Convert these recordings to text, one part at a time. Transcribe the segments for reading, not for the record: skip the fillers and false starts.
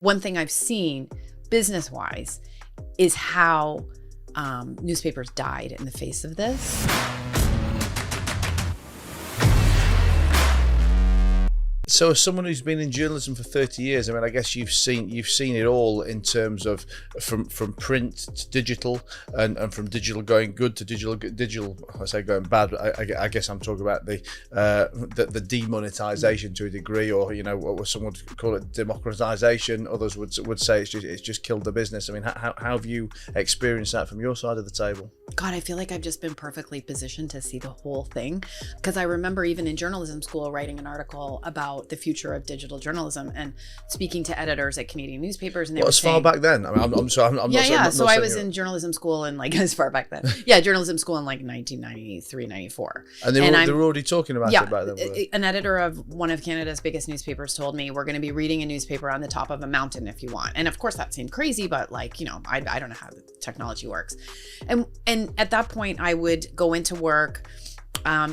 One thing I've seen business-wise is how newspapers died in the face of this. So as someone who's been in journalism for 30 years, I mean, I guess you've seen it all in terms of from print to digital, and from digital going good to digital. I say going bad, but I guess I'm talking about the demonetization to a degree, or what someone would call it democratization. Others would say it's just killed the business. I mean, how have you experienced that from your side of the table? God, I feel like I've just been perfectly positioned to see the whole thing, because I remember even in journalism school writing an article about the future of digital journalism and speaking to editors at Canadian newspapers, and they were saying, as far back then. I mean, I'm sorry. I'm not so I was in journalism school in as far back then. Yeah, journalism school in 1993, 94. And they were already talking about it back then. An editor of one of Canada's biggest newspapers told me, we're going to be reading a newspaper on the top of a mountain if you want. And of course that seemed crazy, but I don't know how the technology works. And at that point I would go into work.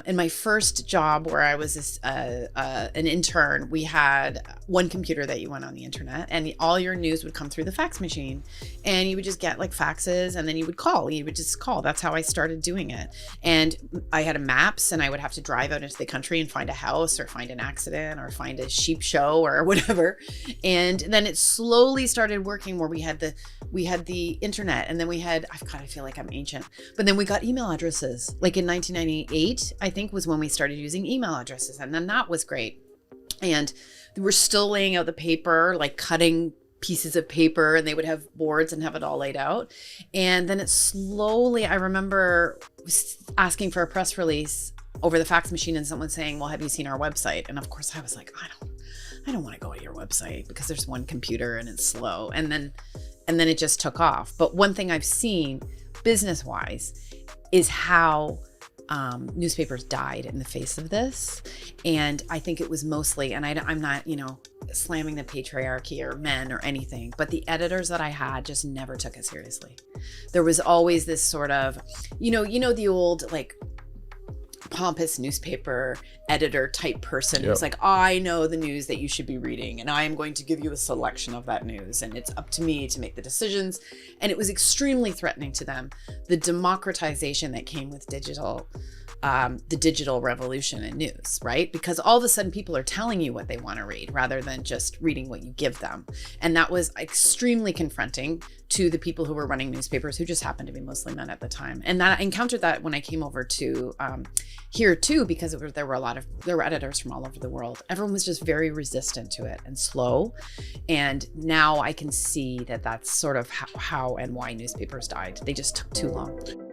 In my first job, where I was an intern, we had one computer that you went on the internet, and all your news would come through the fax machine, and you would just get faxes, and then you would just call. That's how I started doing it. And I had maps, and I would have to drive out into the country and find a house or find an accident or find a sheep show or whatever. And then it slowly started working where we had the internet, and then I feel like I'm ancient, but then we got email addresses. In 1998, I think, was when we started using email addresses, and then that was great. And we're still laying out the paper, cutting pieces of paper, and they would have boards and have it all laid out. And then it slowly, I remember asking for a press release over the fax machine and someone saying, well, have you seen our website? And of course I was like, I don't want to go to your website because there's one computer and it's slow. And then it just took off. But one thing I've seen business-wise is how newspapers died in the face of this. And I think it was mostly, and I'm not, slamming the patriarchy or men or anything, but the editors that I had just never took it seriously. There was always this sort of, the old pompous newspaper editor type person who's I know the news that you should be reading, and I am going to give you a selection of that news, and it's up to me to make the decisions. And it was extremely threatening to them, the democratization that came with digital, the digital revolution in news, right? Because all of a sudden people are telling you what they want to read rather than just reading what you give them. And that was extremely confronting to the people who were running newspapers, who just happened to be mostly men at the time. And that I encountered that when I came over to here too, because there were editors from all over the world. Everyone was just very resistant to it and slow. And now I can see that that's sort of how and why newspapers died. They just took too long.